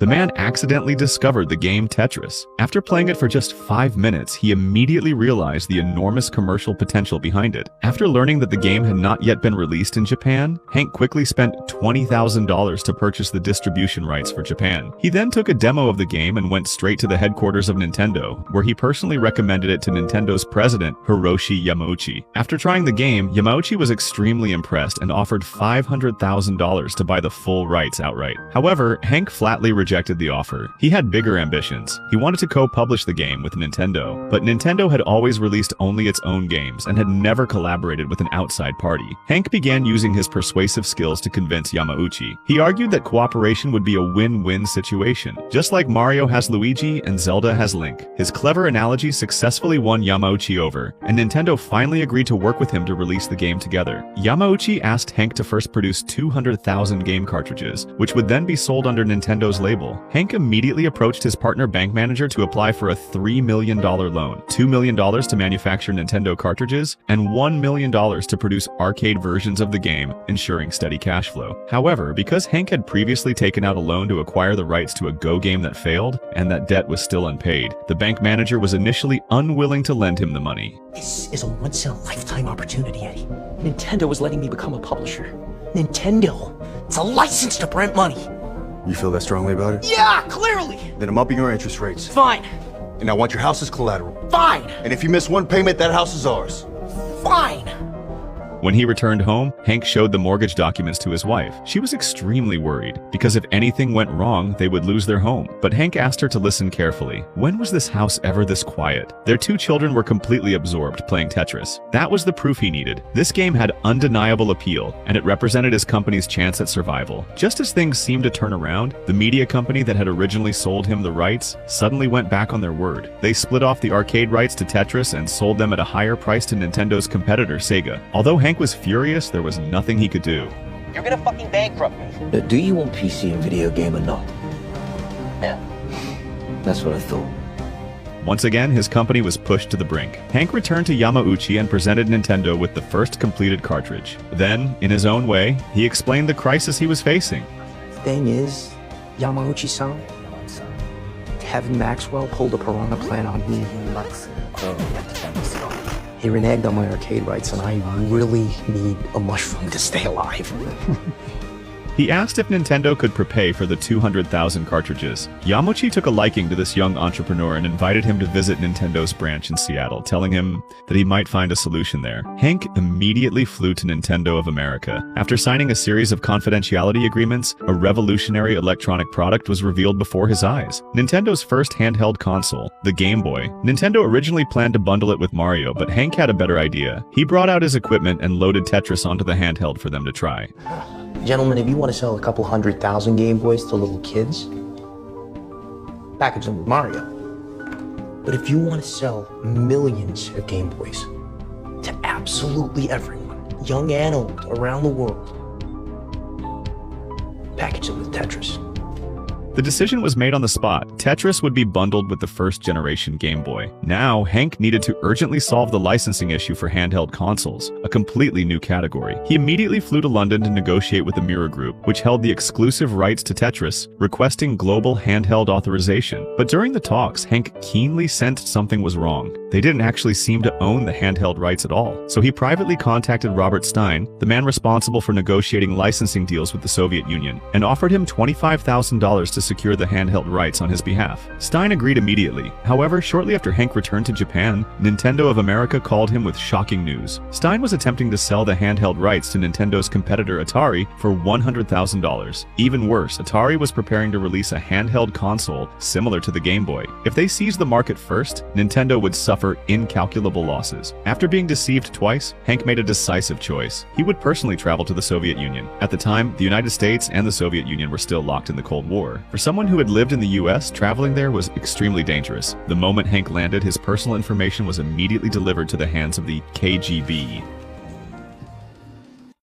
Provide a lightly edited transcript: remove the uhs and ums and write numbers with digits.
the man accidentally discovered the game Tetris. After playing it for just 5 minutes, he immediately realized the enormous commercial potential behind it. After learning that the game had not yet been released in Japan, Hank quickly spent $20,000 to purchase the distribution rights for Japan. He then took a demo of the game and went straight to the headquarters of Nintendo, where he personally recommended it to Nintendo's president, Hiroshi Yamauchi. After trying the game, Yamauchi was extremely impressed and offered $500,000 to buy the full rights outright. However, Hank flatly rejected the offer. He had bigger ambitions. He wanted to co-publish the game with Nintendo, but Nintendo had always released only its own games and had never collaborated with an outside party. Hank began using his persuasive skills to convince Yamauchi. He argued that cooperation would be a win-win situation, just like Mario has Luigi and Zelda has Link. His clever analogy successfully won Yamauchi over, and Nintendo finally agreed to work with him to release the game together. Yamauchi asked Hank to first produce 200,000 game cartridges, which would then be sold under Nintendo's label. Hank immediately approached his partner bank manager to apply for a $3 million loan, $2 million to manufacture Nintendo cartridges, and $1 million to produce arcade versions of the game, ensuring steady cash flow. However, because Hank had previously taken out a loan to acquire the rights to a Go game that failed, and that debt was still unpaid, the bank manager was initially unwilling to lend him the money. This is a once-in-a-lifetime opportunity, Eddie. Nintendo is letting me become a publisher. Nintendo! It's a license to print money! You feel that strongly about it? Yeah, clearly! Then I'm upping your interest rates. Fine! And I want your house as collateral. Fine! And if you miss one payment, that house is ours. Fine! When he returned home, Hank showed the mortgage documents to his wife. She was extremely worried, because if anything went wrong, they would lose their home. But Hank asked her to listen carefully. When was this house ever this quiet? Their 2 children were completely absorbed playing Tetris. That was the proof he needed. This game had undeniable appeal, and it represented his company's chance at survival. Just as things seemed to turn around, the media company that had originally sold him the rights suddenly went back on their word. They split off the arcade rights to Tetris and sold them at a higher price to Nintendo's competitor, Sega. Although Hank was furious, there was nothing he could do. You're gonna fucking bankrupt me. Do you want PC and video game or not? Yeah. That's what I thought. Once again, his company was pushed to the brink. Hank returned to Yamauchi and presented Nintendo with the first completed cartridge. Then, in his own way, he explained the crisis he was facing. Thing is, Yamauchi-san, Kevin Maxwell pulled a piranha plant on me. He reneged on my arcade rights, and I really need a mushroom to stay alive. He asked if Nintendo could prepay for the 200,000 cartridges. Yamauchi took a liking to this young entrepreneur and invited him to visit Nintendo's branch in Seattle, telling him that he might find a solution there. Hank immediately flew to Nintendo of America. After signing a series of confidentiality agreements, a revolutionary electronic product was revealed before his eyes. Nintendo's first handheld console, the Game Boy. Nintendo originally planned to bundle it with Mario, but Hank had a better idea. He brought out his equipment and loaded Tetris onto the handheld for them to try. Gentlemen, if you want to sell a couple 100,000 Game Boys to little kids, package them with Mario. But if you want to sell millions of Game Boys to absolutely everyone, young and old, around the world, package them with Tetris. The decision was made on the spot. Tetris would be bundled with the first-generation Game Boy. Now, Hank needed to urgently solve the licensing issue for handheld consoles, a completely new category. He immediately flew to London to negotiate with the Mirror Group, which held the exclusive rights to Tetris, requesting global handheld authorization. But during the talks, Hank keenly sensed something was wrong. They didn't actually seem to own the handheld rights at all. So he privately contacted Robert Stein, the man responsible for negotiating licensing deals with the Soviet Union, and offered him $25,000 to secure the handheld rights on his behalf. Stein agreed immediately. However, shortly after Hank returned to Japan, Nintendo of America called him with shocking news. Stein was attempting to sell the handheld rights to Nintendo's competitor Atari for $100,000. Even worse, Atari was preparing to release a handheld console similar to the Game Boy. If they seized the market first, Nintendo would suffer incalculable losses. After being deceived twice, Hank made a decisive choice. He would personally travel to the Soviet Union. At the time, the United States and the Soviet Union were still locked in the Cold War. For someone who had lived in the US, traveling there was extremely dangerous. The moment Hank landed, his personal information was immediately delivered to the hands of the KGB.